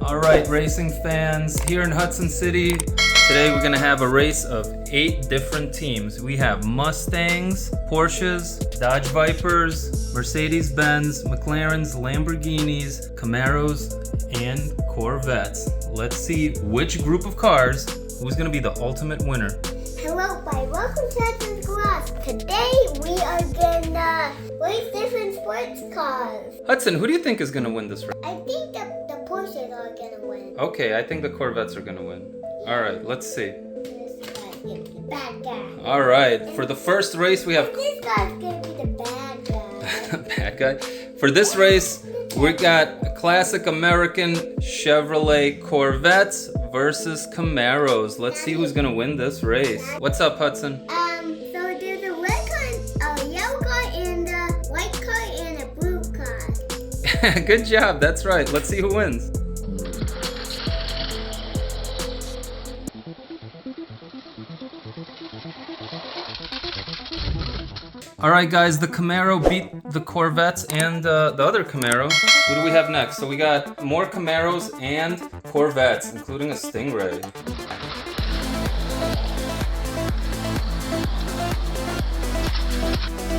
Alright, racing fans, here in Hudson City, today we're going to have a race of 8 different teams. We have Mustangs, Porsches, Dodge Vipers, Mercedes-Benz, McLarens, Lamborghinis, Camaros, and Corvettes. Let's see which group of cars who's going to be the ultimate winner. Hello, buddy. Welcome to Hudson's Garage. Today we are gonna race different sports cars. Hudson, who do you think is going to win this race? I think the Porsches are gonna win. Okay, I think the Corvettes are going to win. Alright, let's see. This guy's gonna be the bad guy. Alright, for the first race we have... And this guy's gonna be the bad guy. Bad guy. For this race, we got a classic American Chevrolet Corvettes versus Camaros. Let's see who's gonna win this race. What's up, Hudson? So there's a red car, a yellow car, and a white car, and a blue car. Good job, that's right. Let's see who wins. Alright guys, the Camaro beat the Corvettes and the other Camaro. Who do we have next? So we got more Camaros and Corvettes, including a Stingray.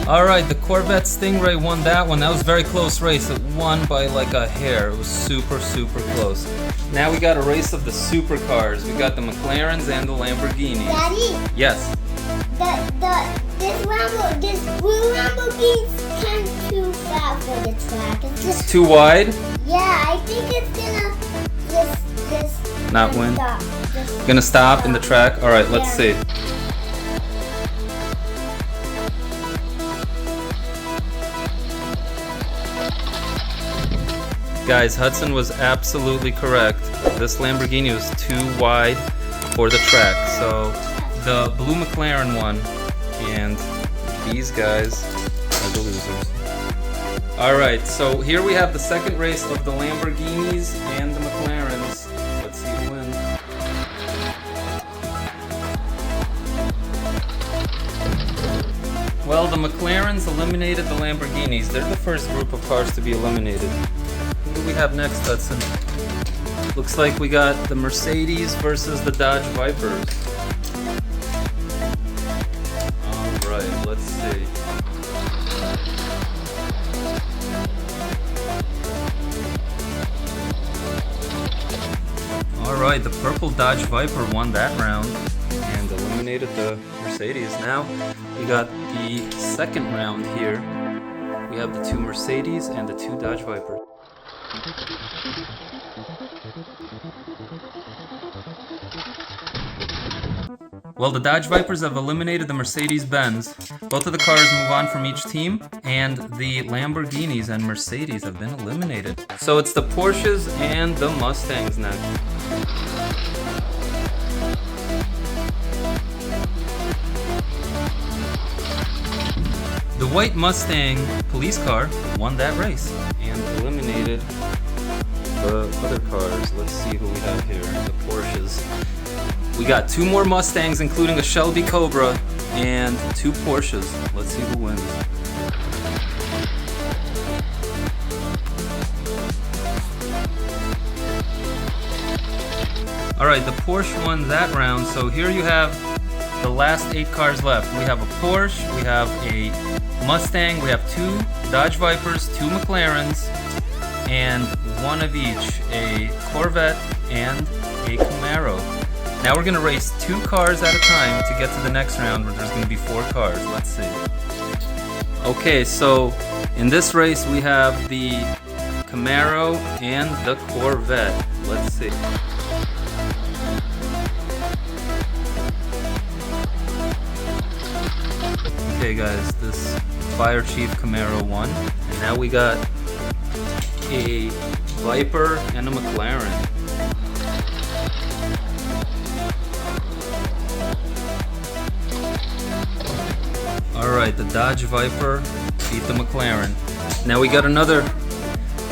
Alright, the Corvette Stingray won that one. That was a very close race. It won by like a hair. It was super close. Now we got a race of the supercars. We got the McLarens and the Lamborghinis. Daddy? Yes. This blue Lamborghini's kind of too fast for the track. It's just Too wide? Yeah, I think it's gonna just Not win? stop. Just Gonna stop in the track? Alright, let's see. Guys, Hudson was absolutely correct. This Lamborghini was too wide for the track. So the blue McLaren won, and these guys are the losers. Alright, so here we have the second race of the Lamborghinis and the McLarens. Let's see who wins. Well, the McLarens eliminated the Lamborghinis. They're the first group of cars to be eliminated. Who do we have next, Hudson? Looks like we got the Mercedes versus the Dodge Vipers. Alright, let's see. Alright, the purple Dodge Viper won that round and eliminated the Mercedes. Now we got the second round here. We have the 2 Mercedes and the 2 Dodge Vipers. Well, the Dodge Vipers have eliminated the Mercedes-Benz. Both of the cars move on from each team, and the Lamborghinis and Mercedes have been eliminated. So it's the Porsches and the Mustangs next. The white Mustang police car won that race and eliminated the other cars. Let's see who we have here, the Porsches. We got 2 more Mustangs, including a Shelby Cobra, and 2 Porsches. Let's see who wins. Alright, the Porsche won that round, so here you have the last 8 cars left. We have a Porsche, we have a Mustang, we have 2 Dodge Vipers, 2 McLarens, and 1 of each, a Corvette and a Camaro. Now we're going to race 2 cars at a time to get to the next round where there's going to be 4 cars. Let's see. Okay, so in this race we have the Camaro and the Corvette. Let's see. Okay guys, this Fire Chief Camaro won. And now we got a Viper and a McLaren. Alright, the Dodge Viper beat the McLaren. Now we got another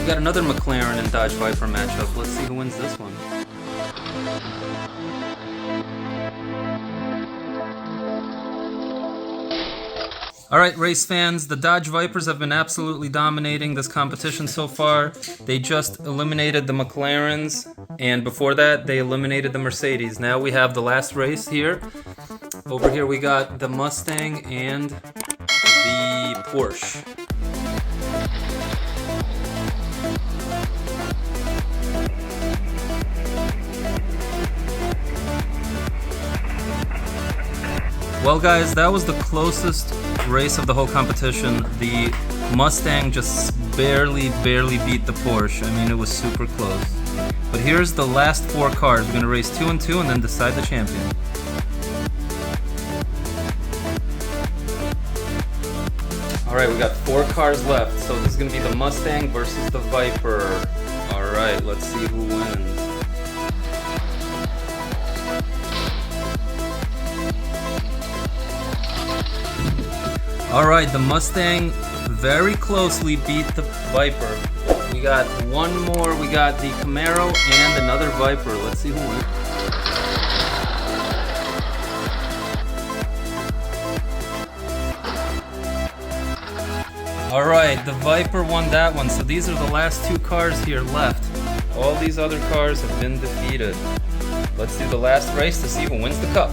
We got another McLaren and Dodge Viper matchup. Let's see who wins this one. Alright, race fans, the Dodge Vipers have been absolutely dominating this competition so far. They just eliminated the McLarens, and before that, they eliminated the Mercedes. Now we have the last race here. Over here we got the Mustang and the Porsche. Well guys, that was the closest race of the whole competition. The Mustang just barely beat the Porsche. I mean, it was super close. But here's the last 4 cars. We're gonna race 2 and 2 and then decide the champion. Alright, we got 4 cars left. So this is gonna be the Mustang versus the Viper. Alright, let's see who wins. Alright, the Mustang very closely beat the Viper. We got one more, we got the Camaro and another Viper. Let's see who wins. Alright, the Viper won that one, so these are the last 2 cars here left. All these other cars have been defeated. Let's do the last race to see who wins the cup.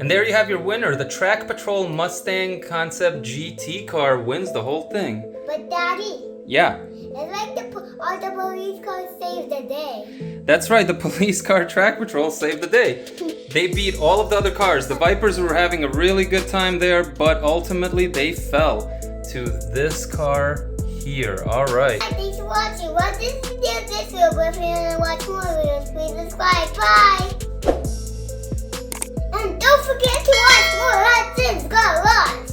And there you have your winner. The Track Patrol Mustang Concept GT car wins the whole thing. But Daddy. Yeah. It's like all the police cars saved the day. That's right, the police car Track Patrol saved the day. They beat all of the other cars. The Vipers were having a really good time there, but ultimately they fell to this car here. Alright. Thanks for watching. Watch this video. But if you want to watch more videos, please subscribe. Bye. And don't forget to watch more Hudson's Garage.